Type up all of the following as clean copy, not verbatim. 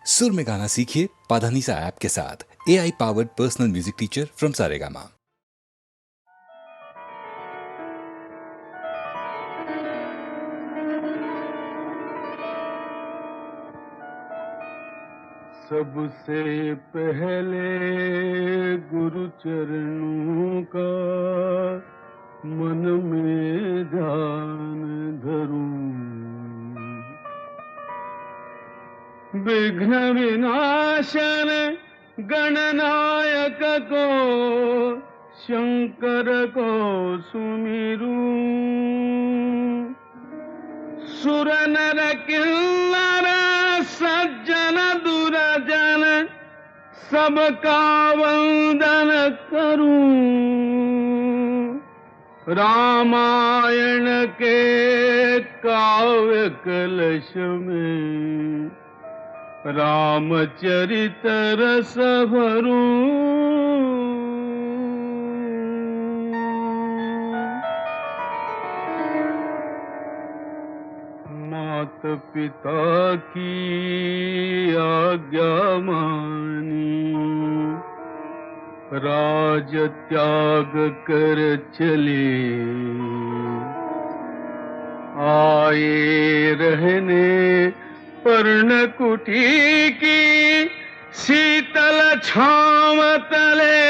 सुर में गाना सीखिए पाधानीसा ऐप के साथ। AI powered personal music teacher from Saregama. सबसे पहले गुरु चरणों का मन में ध्यान धरूं, विघ्न विनाशन गणनायक को शंकर को सुमिरूं, सुर नर किन्नर सज्जन दुर्जन सबका वंदन करूं, रामायण के काव्य कलश में रामचरित रस भरूं, मात पिता की आज्ञा मानी राज त्याग कर चले, आए रहने पर्णकुटी की शीतल छांव तले,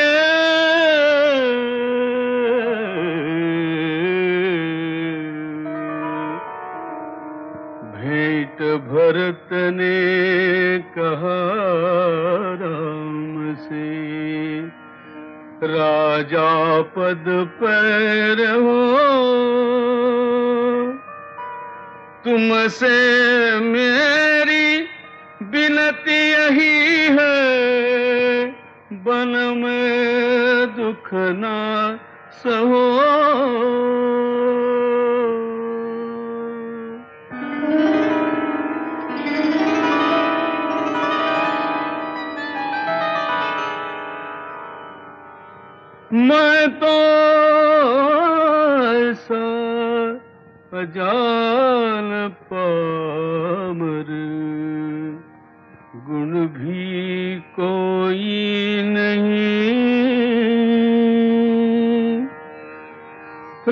भेंट भरत ने कहा राम से, राजा पद पर हो तुमसे मेरी विनती यही है, बन में दुख ना सहो, मैं तो ऐसा अजान पामर, गुण भी कोई नहीं,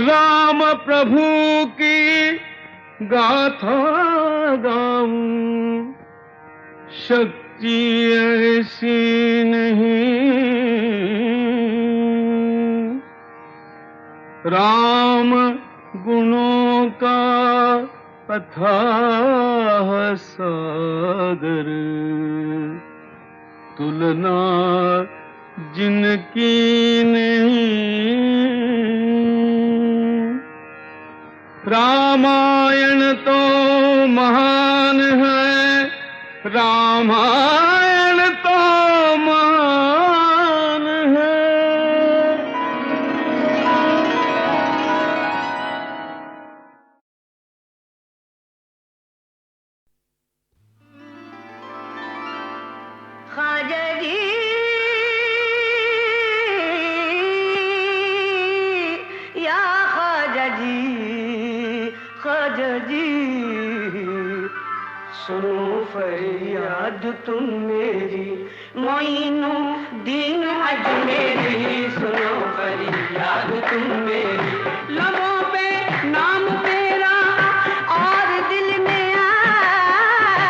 राम प्रभु की गाथा गाऊं, शक्ति ऐसी नहीं, राम गुणों का अथाह सागर, तुलना जिनकी नहीं, रामायण तो महान है, रामायण तो महान है, ख्वाजा जी या ख्वाजा जी, ख्वाजा जी सुनो फरियाद तुम मेरी, मोइनो दीन अजमेरी, सुनो फरियाद तुम मेरी, लबों पे नाम तेरा और दिल में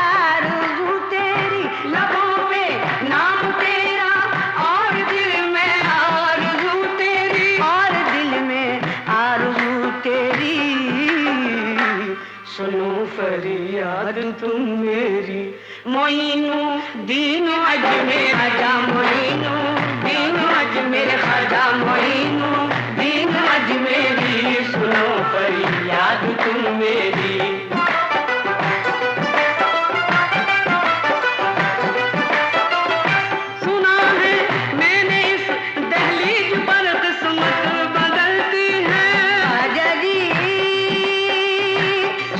आरज़ू तेरी, लबों पे नाम तेरा और दिल में आरज़ू तेरी, और दिल में आरज़ू तेरी, सुनो फरियाद तुम मेरी, मोइनो दीन अजमेर, आजा मोइनो दीन अजमेर, खाजा मोइनो दीन अजमेरी, सुनो फरियाद तुम मेरी, सुना है मैंने इस दहलीज पर किस्मत बदलती है, आजा जी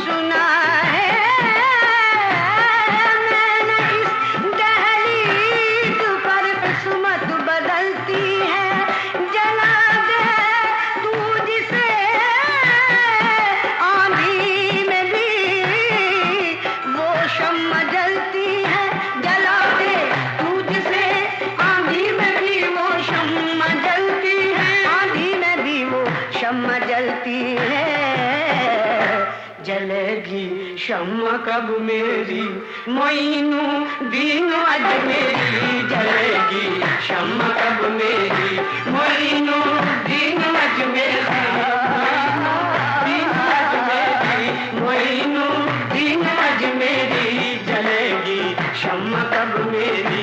सुना है मैंने इस दहलीज पर किस्मत बदलती है, जला दे तू जिसे आंधी शम्मा कब मेरी मोइनू दीन अजमेरी जलेगी शम्मा कब मेरी मोइनू दीन अजमेरी दीन अजमेरी मोइनू दीन अजमेरी जलेगी शम्मा कब मेरी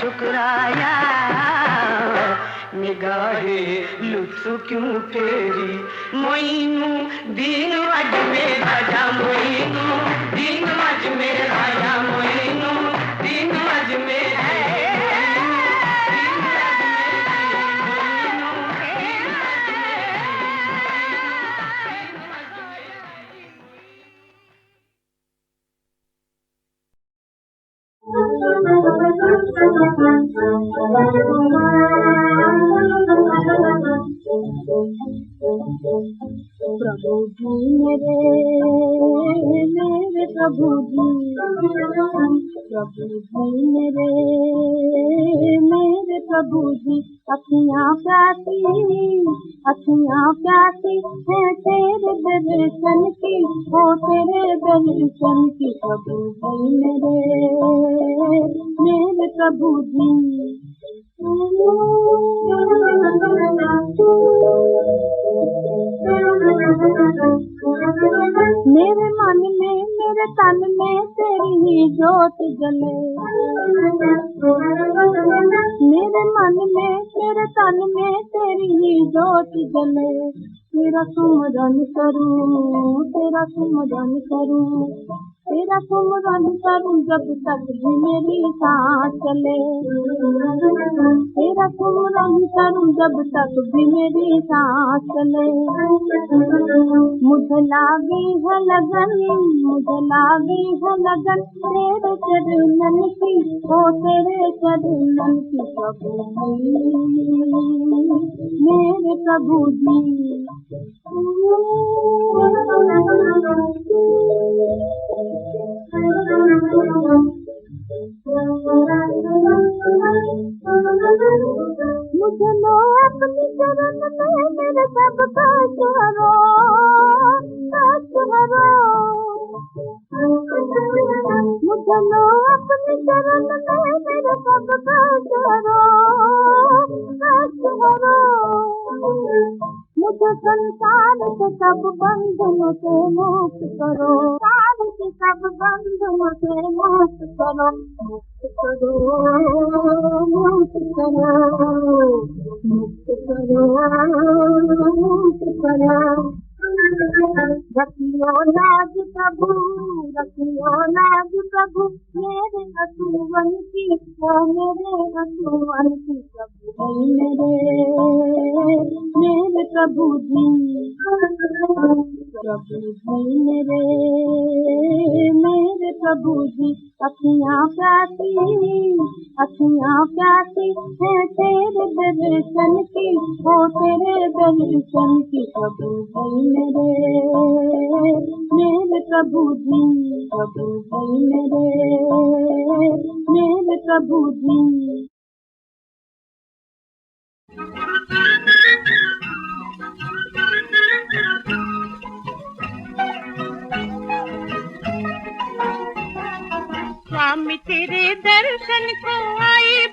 ठुकराया निगाहे लुत्फ क्यों फेरी मोइनू दीन अजमेर राजा मोइनू दीन अजमेर राजा मोइनू दीन अजमेर प्रभु जी मेरे प्रभु जी मेरे प्रभु जी अखियाँ प्यासी है तेरे दर्शन की हो तेरे दर्शन की प्रभु जी मेरे प्रभु जी मेरे मन में मेरे तन में तेरी ही ज्योत जले मेरे मन में मेरे तन में तेरी ही ज्योत जले तेरा सुमरन करूं तेरा सुमरन करूं तेरा सुमरन करूं जब तक भी मेरी सांस चले तेरा सुमरन करूं जब तक भी मेरी सांस चले मुझे लागी है लगन तेरे चरणन की हो तेरे चरणन की प्रभु मेरे प्रभु जी मुझे लो अपनी चरण में मेरे सब कष्ट हरो मुझे लो अपनी चरण में मेरे सब कष्ट हरो मुझे संसार के सब बंधनों से मुक्त करो सब बंधनों से मुक्त करो मुक्त करो मुक्त करो मुक्त करो मुक्त करो रखियो लाज प्रभु मेरे असुवन की ओ मेरे असुवन की प्रभु मेरे प्रभु जी मेरे प्रभु जी अखियाँ प्यासी है तेरे दर्शन की हो तेरे दर्शन की प्रभु मेरे प्रभु जी मेरे प्रभु जी स्वामी तेरे दर्शन को आई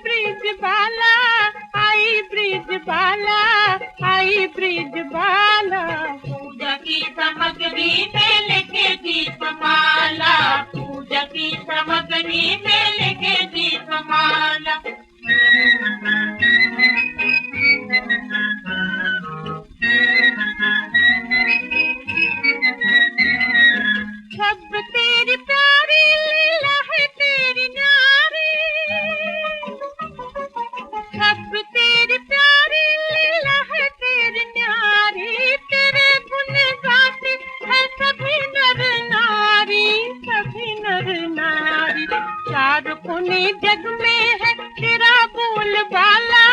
ब्रिज बाला पूजा की सामग्री में लेके दीपमाला पूजा की सामग्री में लेके दीपमाला सब तेरी प्यारी लीला है तेरी सब तेरी प्यारी लीला है तेरी न्यारी, तेरे गुण गाते हैं सभी नर नारी, सभी नर नारी। चार कोने जग में है तेरा बोलबाला,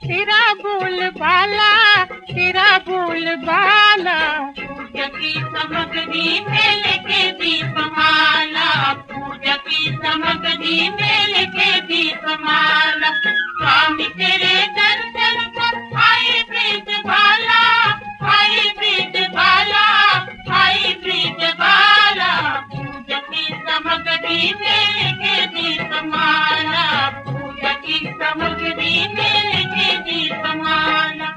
तेरा बोलबाला, तेरा बोलबाला। पूजा की सामग्री में लेके दीपमाला, पूजा की सामग्री में लेके दीपमाला। स्वामी तेरे दर्शन को आए ब्रिजबाला, आए ब्रिजबाला, आए ब्रिजबाला। पूजा की सामग्री में लेके दीपमाला, पूजा की सामग्री में लेके दीपमाला।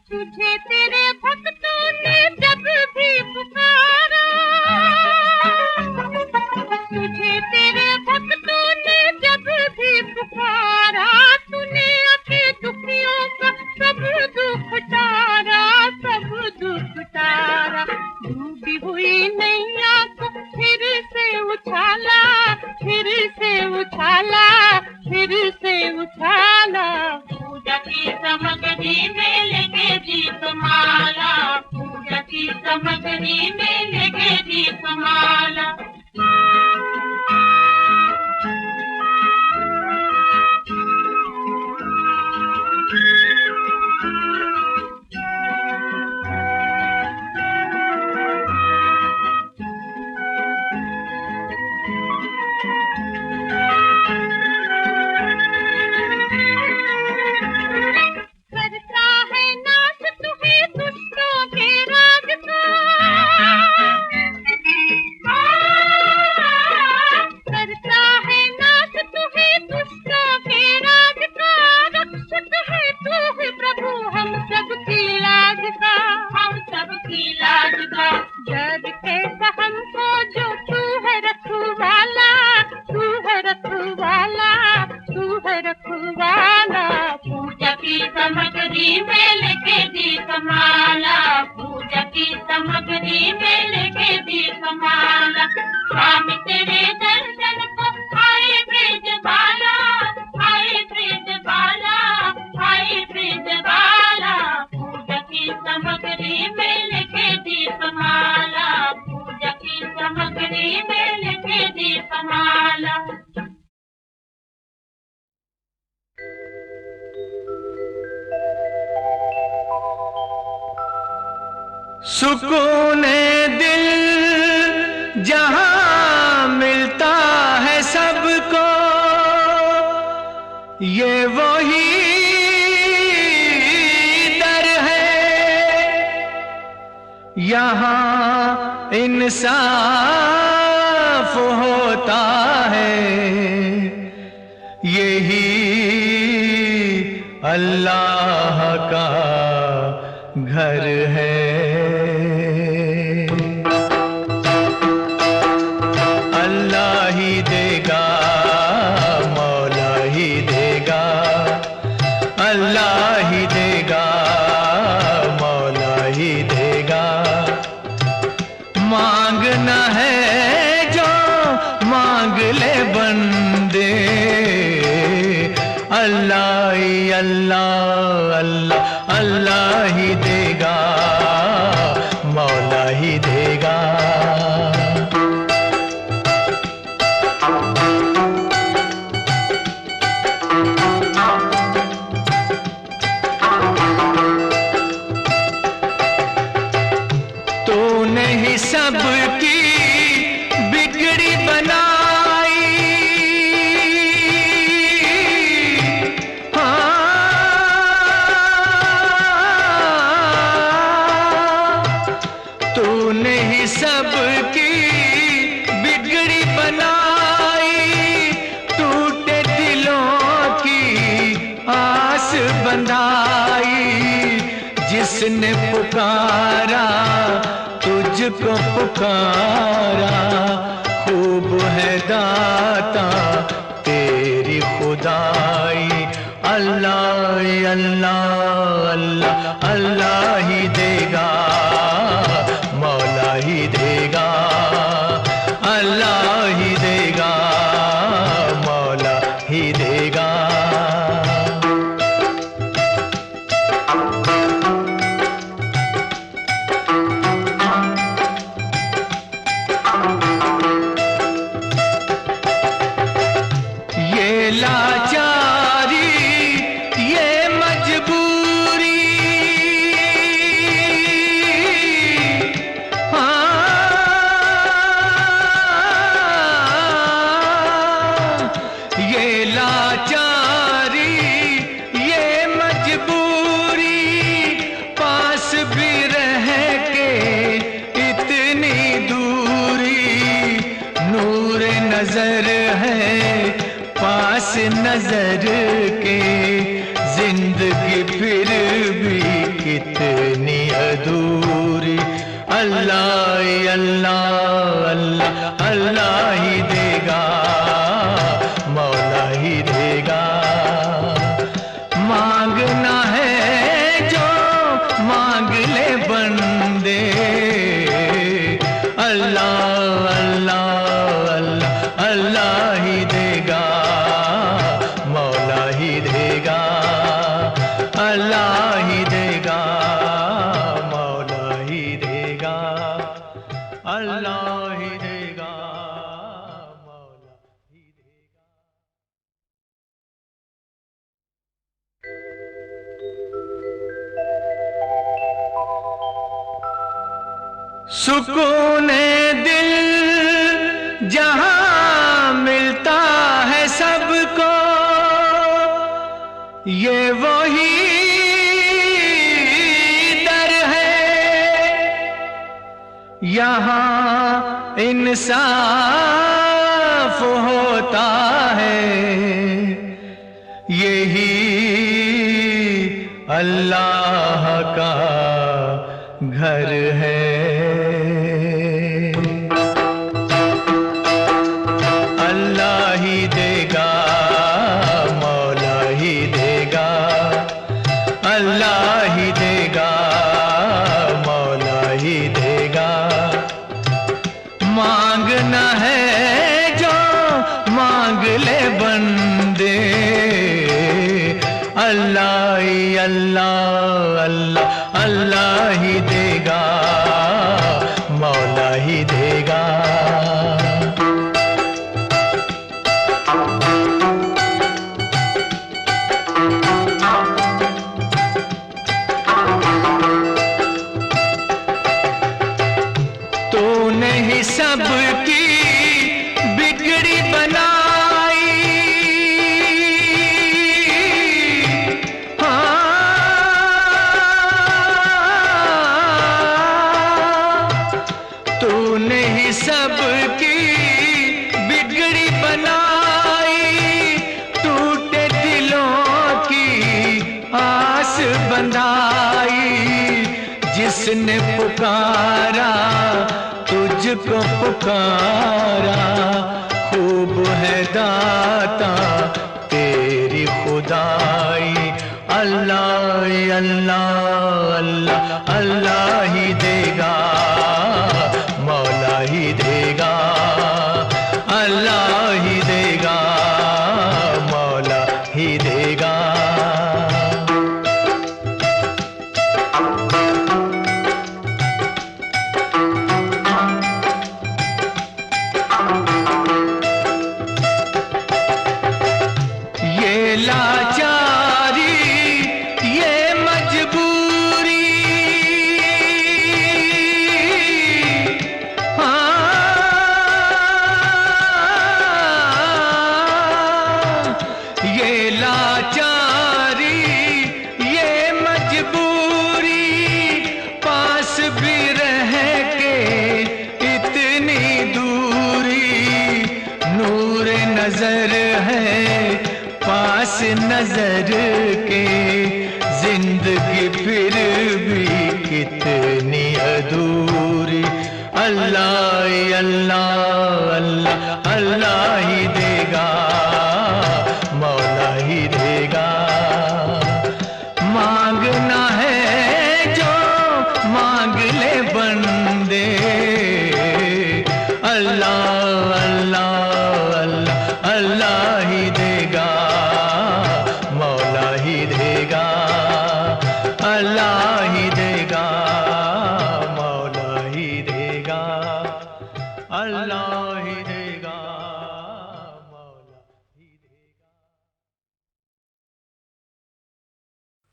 तुझे तेरे भक्तों ने जब भी पुकारा, तुझे तेरे भक्तों ने जब भी पुकारा, तूने आके दुखियों का सब दुख टारा, सब दुख टारा। डूबी हुई नैया को फिर से उछाला, फिर से उछाला, फिर से उछाला। पूजा की सामग्री में लेके दीपमाला, पूजा की सामग्री में लेके दीपमाला। करता है नाश तुम्हें दुष्टों के राज का, करता है नाश तुम्हें दुष्टों के राज का। रक्षक है तू है प्रभु हम सबकी लाज का, हम सबकी लाज का। डर कैसा हमको जो तू है रखवाला, तू है रखवाला, तू है रखवाला। पूजा की सामग्री में लेके दीपमाला, पूजा की सामग्री में लेके दीपमाला। स्वामी तेरे दर्शन को आए ब्रिजबाला, आए ब्रिजबाला, आए ब्रिजबाला। पूजा की सामग्री में लेके दीपमाला, पूजा की सामग्री में लेके दीपमाला। सुकून दिल जहां मिलता है सबको, ये वही दर है। यहाँ इंसाफ होता है, यही अल्लाह का घर है। अल्लाह ही देगा, मौला ही देगा, अल्लाह ही देगा, मौला ही देगा। मांगना है जो मांग ले बंदे, अल्लाह ही अल्लाह, अल्लाह अल्लाह ही देगा, मौला ही देगा। तूने ही सबकी बिगड़ी बनाई, तूने ही सबकी बिगड़ी बनाई। टूटे दिलों की आस बंधाई, जिसने पुकारा तुझको पुकारा। खूब है दाता तेरी खुदाई, अल्लाह अल्लाह अल्लाह अल्लाह ही देगा, मौला ही देगा, अल्लाह ही देगा, मौला ही देगा। ये लाचारी ये मजबूरी, ये लाचारी ये मजबूरी, पास भी रह के इतनी दूरी, नूर नजर है पास नजर के, जिंदगी फिर भी कितनी अधूरी। अल्लाह अल्लाह अल्लाह अल्लाह ही देगा, मौला ही देगा। मांगना है जो मांग ले बंदे, अल्लाह अल्लाह अल्लाह अल्लाह ही देगा, मौला ही देगा, अल्लाह ही देगा, मौला ही देगा, अल्लाह ही देगा, मौला ही देगा। सुकून दिल जहां मिलता है सबको, ये वही दर है, यहाँ इंसाफ होता है, यही अल्लाह का घर है। अल्लाह ही देगा, मौला ही देगा, अल्लाह ही देगा, मौला ही देगा। मांगना है जो मांग ले बंदे, अल्लाह अल्लाह अल्लाह अल्लाह ही देगा, मौला ही देगा। तूने ही सबकी बिगड़ी बनाई, तूने ही सबकी बिगड़ी बनाई, टूटे दिलों की आस बंधाई, जिसने पुकारा तुझको पुकारा, खूब है दाता तेरी खुदाई। अल्लाह अल्लाह अल्लाह अल्लाह ही देगा, मौला ही देगा, अल्लाह ही देगा, मौला ही देगा। ये लाचारी ये मजबूरी, ये लाचारी ये मजबूरी, पास भी रह के इतनी दूरी, नूर नजर है पास नजर के, जिंदगी फिर भी कितनी अधूरी। अल्लाह अल्लाह अल्लाह अल्लाह ही देगा, मौला ही देगा। मांग ले बंदे अल्लाह अल्लाह अल्लाह अल्लाह ही देगा मौला ही देगा अल्लाह ही देगा मौला ही देगा अल्लाह ही देगा मौला ही देगा।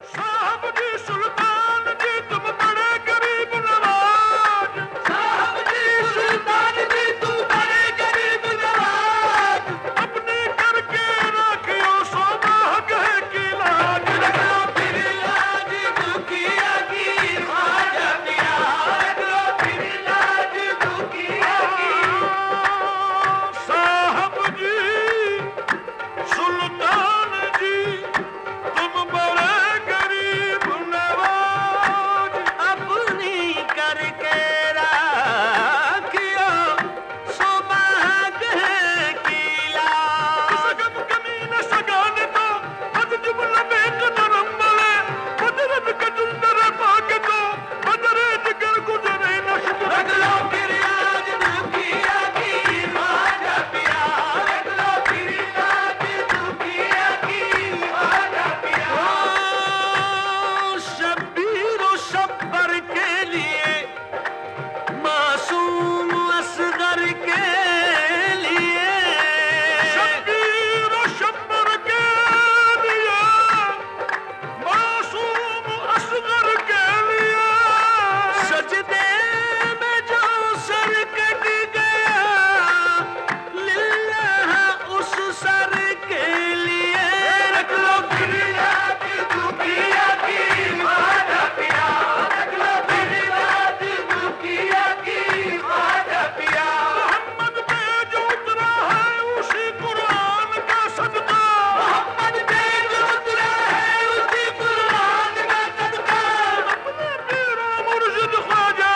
साहब जी सुल्तान जी तुम बड़े गरीब नवाज साहब जी सुल्तान जी तुम बड़े गरीब नवाज अपने करके रखियो सोना कहे की लाज रखो फिर लाज दुखिया की ख्वाजा पिया रखो फिर लाज दुखिया की साहब जी सुल्तान जी तुम बड़े गरीब नवाज अपनी करके राखियो सुबह की लाज कमी न सगाने तो हद जुमला बेक नरम बले कुदरत का जुंदर पाके तो बदरे जिगर गुजरे न शुक्र रख लो फिर आज दुखिया की ख्वाजा पिया रख लो फिर आज दुखिया की ख्वाजा पिया शब्बीर और शब्बर के लिए मासूम असगर के लिए शब्बीर और शब्बर के लिए मासूम असगर के लिए सजदे में जो सर कट गया लिल्लाह उस सर के लिए रख लो फिर याद दुखिया की ख्वाजा पिया रख लो फिर याद दुखिया की ख्वाजा पिया मोहम्मद पे जो उतरा है उसी कुरान का सदका मोहम्मद पे जो उतरा है उसी कुरान का सदका अपने पीरो मुर्शिद ख्वाजा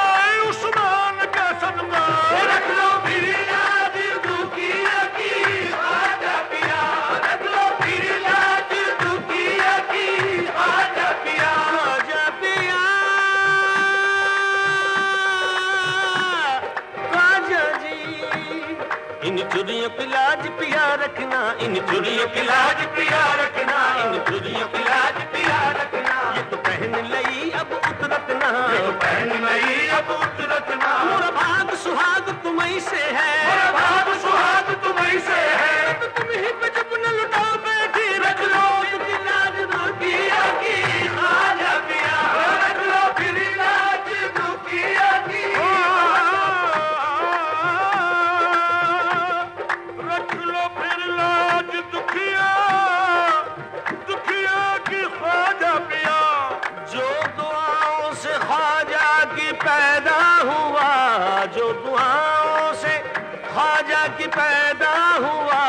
उस्मान का सदका रख लो फिर याद दुखिया की ख्वाजा पिया रख लो फिर याद दुखिया की ख्वाजा पिया ख्वाजा पिया ख्वाजा जी इन चुरियों की लाज पिया रखना इन चुरियों की लाज पिया रखना इन चुरियों की लाज पिया रखना ये तो पहन लई अब उतरत ना ये तो पहन लई अब उतरत ना मोरा भाग सुहाग तुम्हीं से है मोरा भाग सुहाग तुम्हीं से है तो तुम ही पे जब न लुटाओ बैठी रख लो इनकी लाज दुखिया की ख्वाजा पिया रख लो फिर लाज दुखिया की रख लो फिर लाज दुखिया दुखिया की ख्वाजा पिया जो दुआओं से ख्वाजा की पैदा हुआ जो दुआओं से ख्वाजा की पैदा हुआ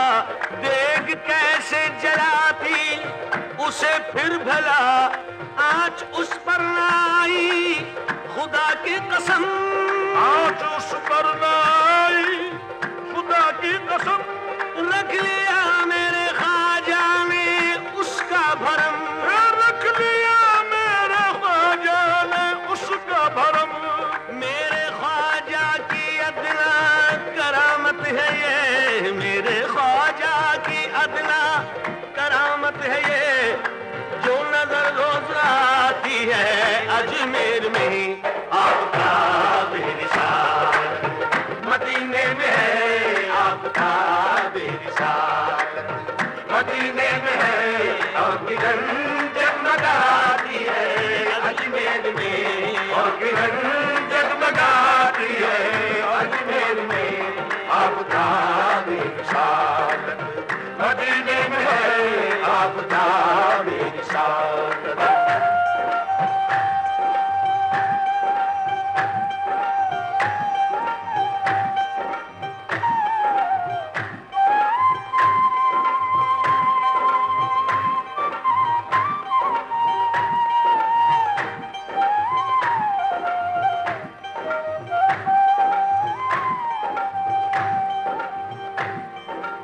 देख कैसे जलाती उसे फिर भला आँच उस पर न आई खुदा की कसम आँच उस पर न आई खुदा की कसम रख लिया मेरे ख्वाजा ने उसका भरम रख लिया मेरे ख्वाजा ने उसका भरम मेरे ख्वाजा की अदना करामत है ये मेरे ख्वाजा की अदना करामत है ये जो नजर रोज आती है अजमेर में आपका बेरिसाल मदीने में है आपका बेरिसाल मदीने में है और किरण जगमगाती है अजमेर में और किरण जगमगाती है अजमेर में आपका बेरिसाल मदीने में है आपका बेरिसाल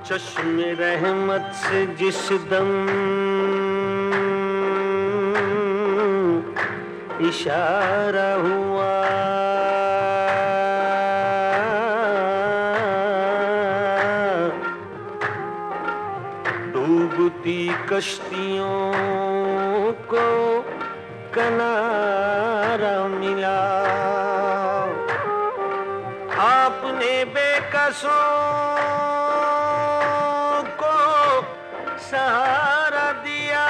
चश्मे रहमत से जिस दम इशारा हुआ। डूबती कश्तियों को किनारा मिला। आपने बेकसों को सहारा दिया।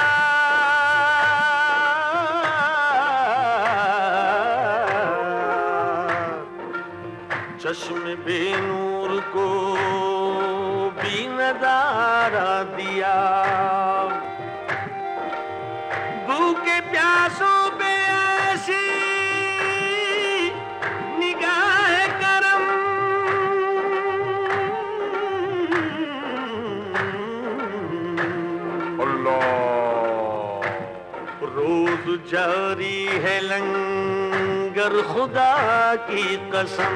चश्मे बेनूर को भी नजारा दिया। भूखे प्यासों पे ऐसी निगाह करम। अल्लाह रोज जारी है लंगर खुदा की कसम।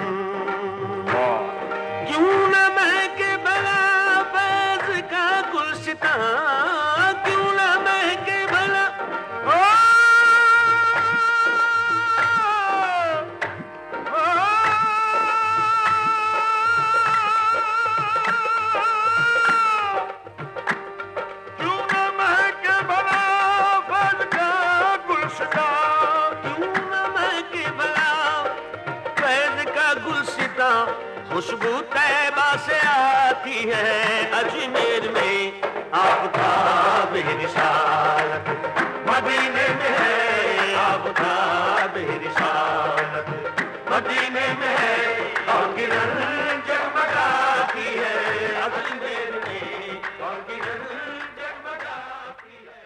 क्यों न महके भला फैज़ का गुलसितां, क्यों न महके भला क्यों न महके भला फैज़ का गुलसितां, क्यों न महके भला फैज़ का गुलसितां। खुशबू तैबा से आती है अजमेर में, आफ़ताब रिसालत मदीने में है। आफ़ताब रिसालत मदीने में है और किरण जगमगाती है अजमेर में, और किरण जगमगाती है।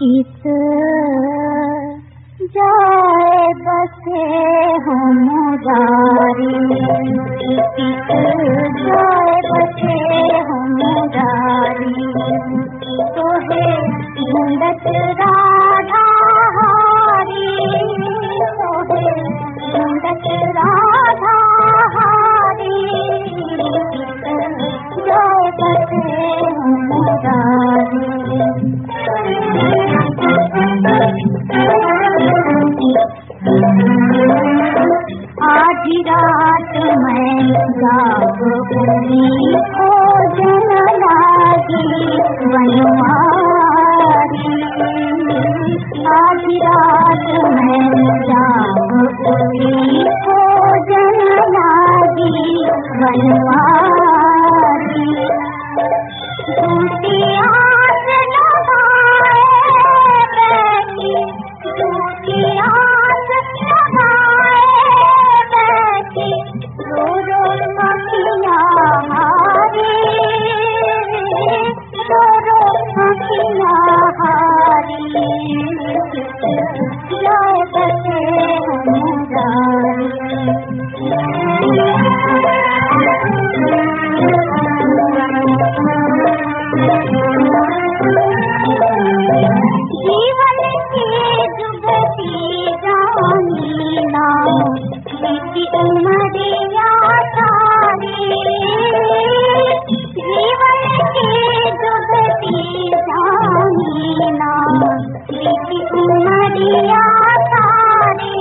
किस जाए बसे हम मुरारी, किस जाए बसे हम मुरारी। तो है ढूंढत राधा हारी, तो है ढूंढत राधा हारी। किस जाए बसे हम मुरारी। आज रात मैं जागूंगी खोजन लागी वनवारी। आज रात मैं जागूंगी खोजन लागी वनवारी। झूठी आस लगाए बैठी, झूठी आस लगाए बैठी। रो रो अखियाँ हारी, रो रो अखियाँ हारी। जाए बसे हम जीवन की जुगती जानी ना बीती उमरिया सारी। जीवन की जुगती जानी ना बीती उमरिया सारी।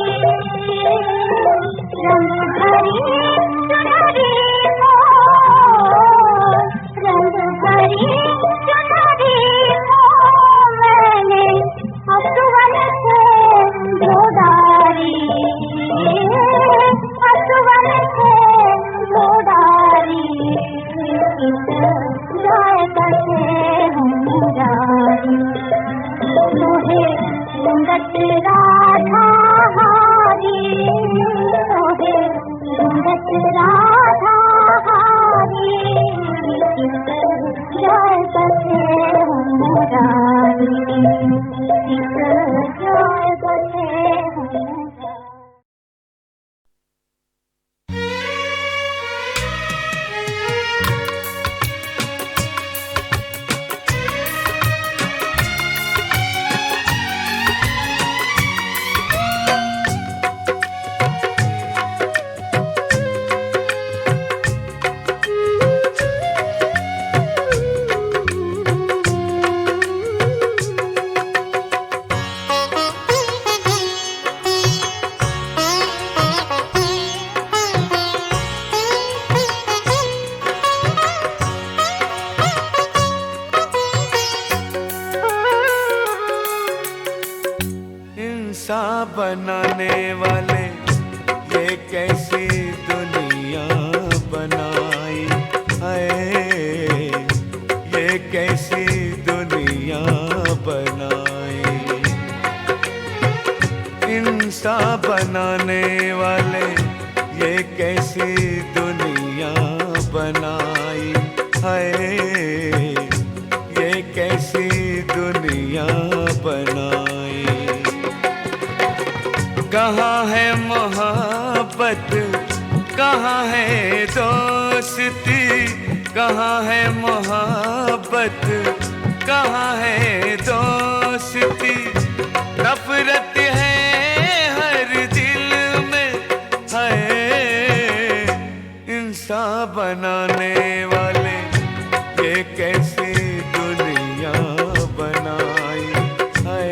रंग भरी चुनरी को, रंग भरी चुनरी को मैंने असुवन से जोड़ारी, असुवन से जोड़ारी। जाए बसे हम मुरारी। तोहे ढूंढत राधा हारी, तोहे ढूंढत राधा हारी। जाए बसे हम मुरारी, जाए बसे हम मुरारी। बनाने वाले ये कैसी दुनिया बनाई है, ये कैसी दुनिया बनाई। इंसान बनाने वाले ये कैसी दुनिया बनाई है, ये कैसी दुनिया बनाई। कहाँ है मोहब्बत, कहाँ है दोस्ती, कहाँ है मोहब्बत, कहाँ है दोस्ती। नफरत है हर दिल में, है इंसान बनाने वाले ये कैसी दुनिया बनाई है,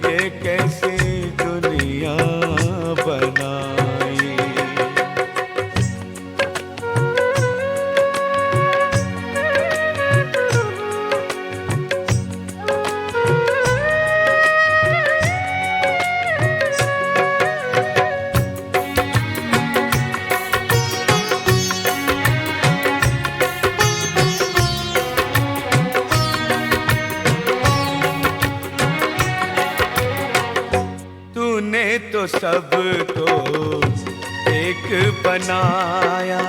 ये कैसी दुनिया बनाई। तूने तो सबको एक बनाया,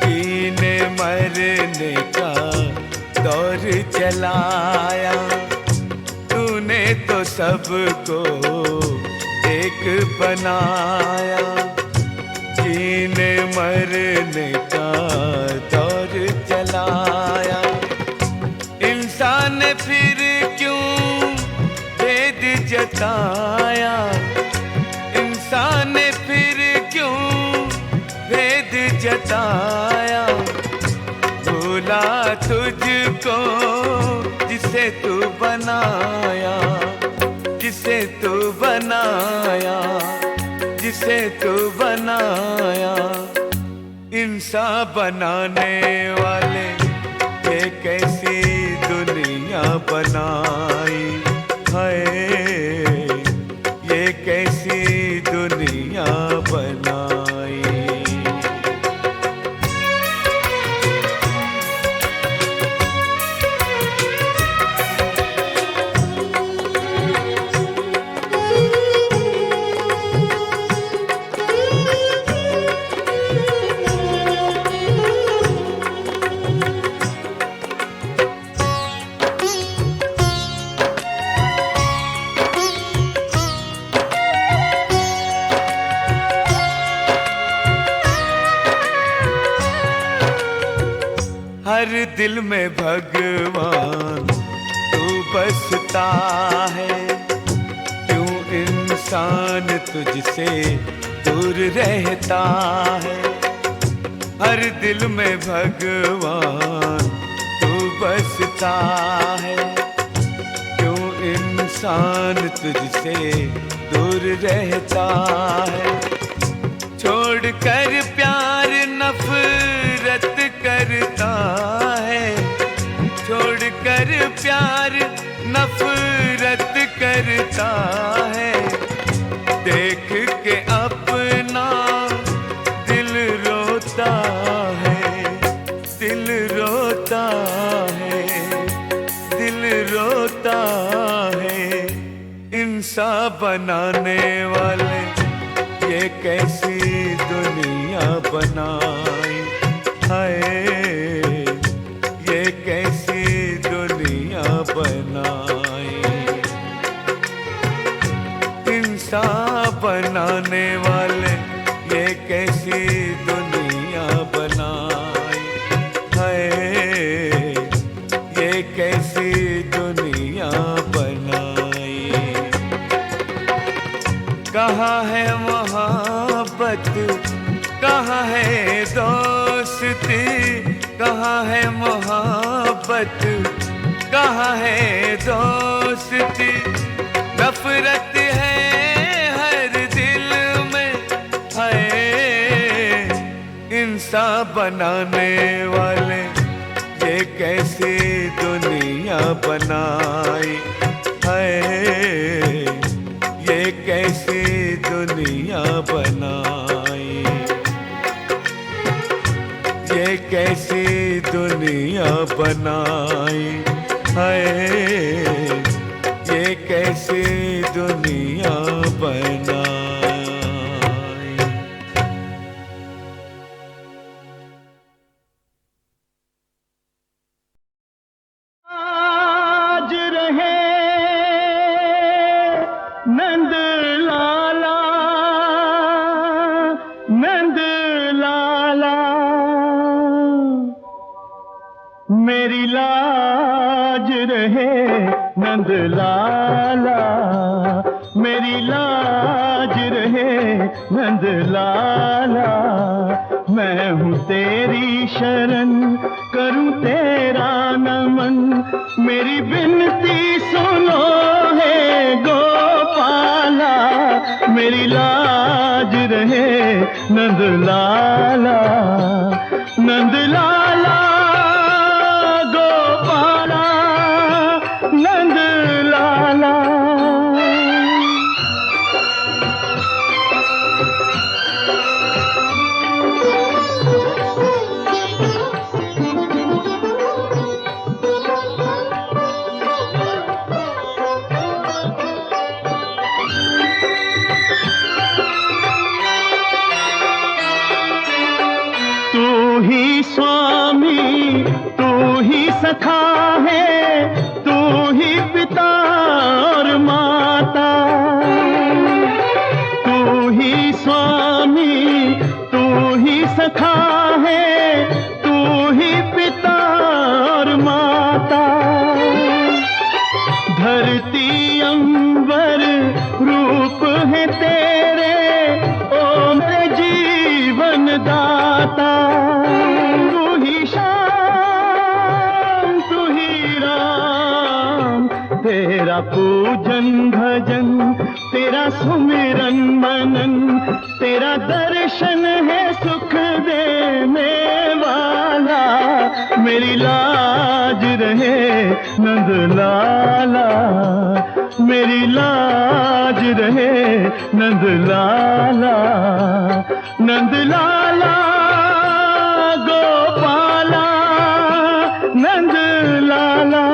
जीने मरने का दौर चलाया। तूने तो सबको एक बनाया, जीने मरने का दौर चलाया। इंसान ने फिर क्यों भेद जताया, इंसान ने फिर क्यों भेद जताया। भूला तुझको जिसे तू बनाया, जिसे तू बनाया, जिसे तू बनाया। इंसान बनाने वाले ये कैसी दुनिया बनाई है, ये कैसी दुनिया बनाई। हर दिल में भगवान तू बसता है, क्यों इंसान तुझसे दूर रहता है। हर दिल में भगवान तू बसता है, क्यों इंसान तुझसे दूर रहता है। छोड़कर प्यार नफरत करता है, छोड़कर प्यार नफरत करता है। देख के अपना दिल रोता है, दिल रोता है, दिल रोता है। इंसान बनाने वाले ये कैसी दुनिया बनाई है, ये कैसी दुनिया बनाई। इंसान बनाने वाले ये कैसी दुनिया बनाई है, ये कैसी दुनिया बनाई। कहाँ है मोहब्बत, कहाँ है दोस्ती, कहाँ है मोहब्बत, कहाँ है दोस्ती। नफरत है हर दिल में, है इंसान बनाने वाले ये कैसी दुनिया बनाई है। कैसे दुनिया बनाई, ये कैसे दुनिया बनाई है, ये कैसे दुनिया बनाई। आज रहे नंद लाला, नंद लाला, मेरी लाज रहे नंद लाला, मेरी लाज रहे नंद लाला। मैं हूँ तेरी शरण करूँ तेरा नमन, मेरी विनती सुनो है गोपाला, मेरी लाज रहे नंद लाला, नंद लाला गोपाला, नंद लाला। तू ही स्वामी, तू ही सखा है, तू ही पिता और माता। तू ही स्वामी, तू ही सखा है, तू ही पिता और माता। धरती अंबर रूप है तेरे, ओ मेरे जीवन दाता। तू ही श्याम, तू ही राम, तेरा पूजन भजन, तेरा सुमिरन मनन, तेरा दर्शन है सुख देने वाला। मेरी लाज रहे नंद लाला, मेरी लाज रहे नंद लाला, नंद लाला गोपाला, नंद लाला।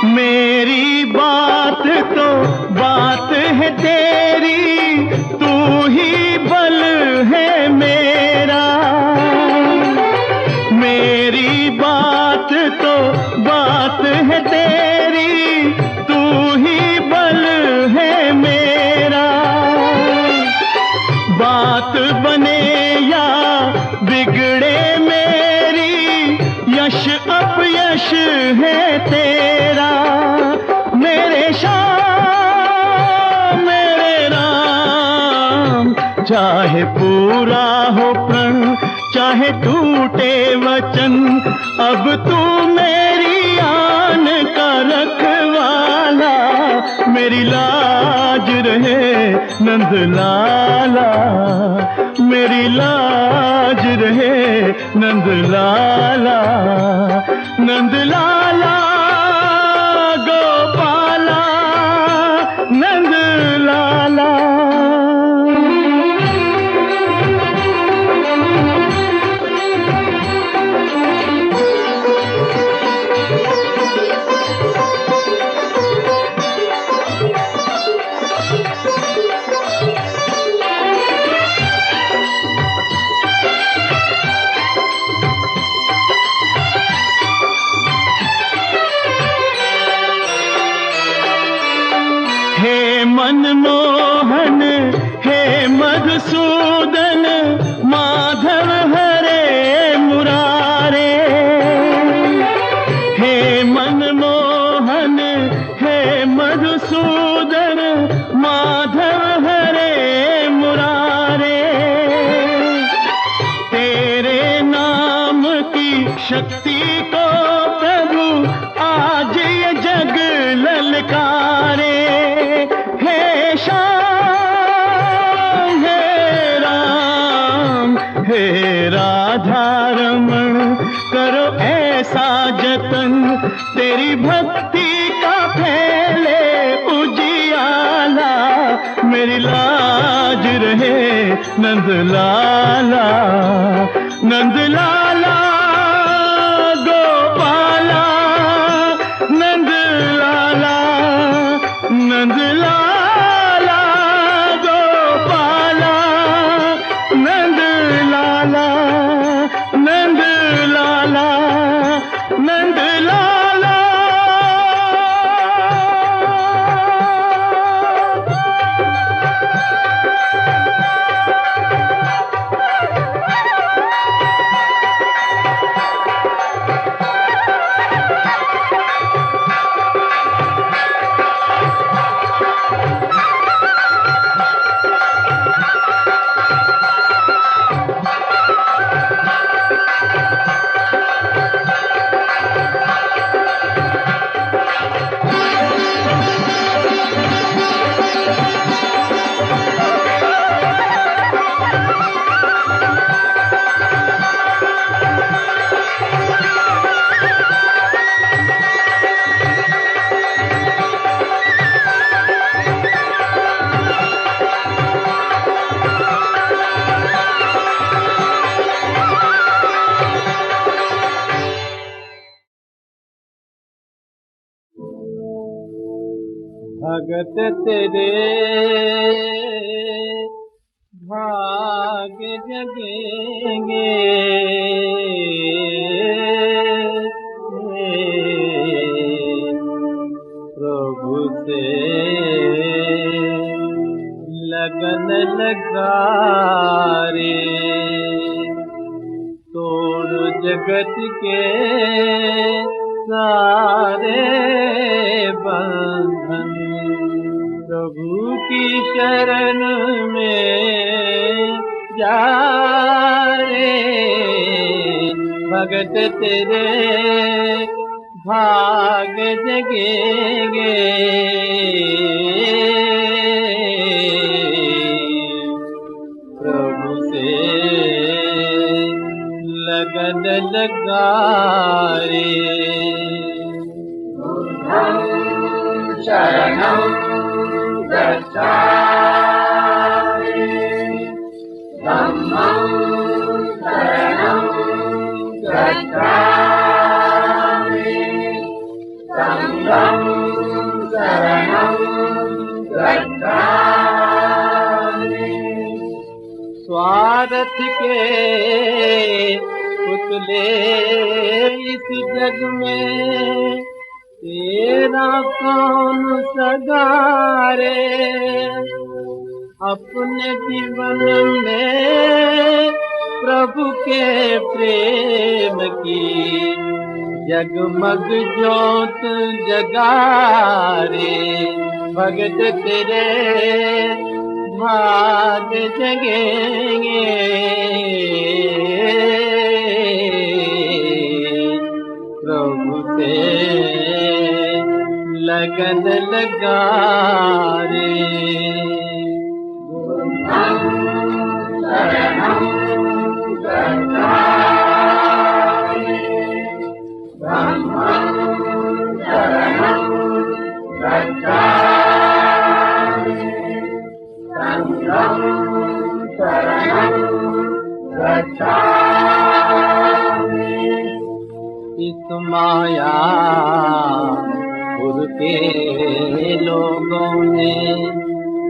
मेरी बात तो बात है तेरी, तू ही बल है मेरा। मेरी बात तो बात है तेरी, तू ही बल है मेरा। बात बने या बिगड़े मेरी, यश अपयश है तेरा। मेरे श्याम मेरे राम, चाहे पूरा हो प्रण, चाहे टूटे वचन, अब तू मेरी आन का रखवाला। मेरी लाज रहे नंद लाला, मेरी लाज रहे नंद लाला, नंद लाला गोपाला, नंद लाला। शक्ति को प्रभु आज ये जग ललकारे। हे श्याम हे राम हे राधा रमण, करो ऐसा जतन तेरी भक्ति का फैले उजियाला, मेरी लाज रहे नंदलाला। नंदलाला गोपाला, नंदलाला नंदलाला गोपाला, नंदलाला नंदलाला नंदलाला। भगत तेरे भाग जगेंगे, प्रभु से लगन लगा रे, तोड़ जगत के सारे बंधन, प्रभु की शरण में जा रे। भगत तेरे भाग जगेंगे, प्रभु से लगन लगा रे। शरणं गच्छामि, धम्मं शरणं गच्छामि, संघं शरणं गच्छामि। स्वार्थ के पुतले इस जग में तेरा कौन सगारे, अपने जीवन में प्रभु के प्रेम की जगमग ज्योत जगारे। भगत तेरे भाग जगेंगे, प्रभु से लगन लगा रे। शरणं गच्छामि, धम्मं शरणं गच्छामि, संघं शरणं गच्छामि। इस माया के लोगों ने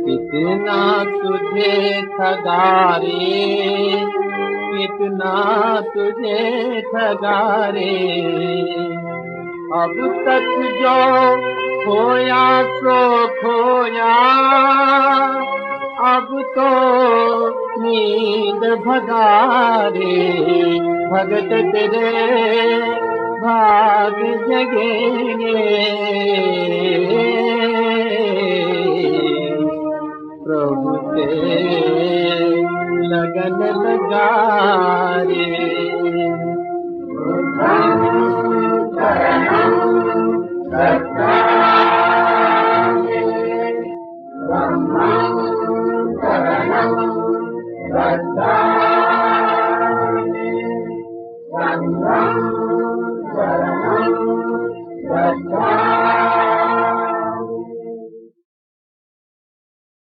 कितना तुझे ठगारे, कितना तुझे ठगारे। अब तक जो खोया सो खोया, अब तो नींद भगारे। भगत तेरे भाग जगेंगे, प्रभु से लगन लगा रे। शरणं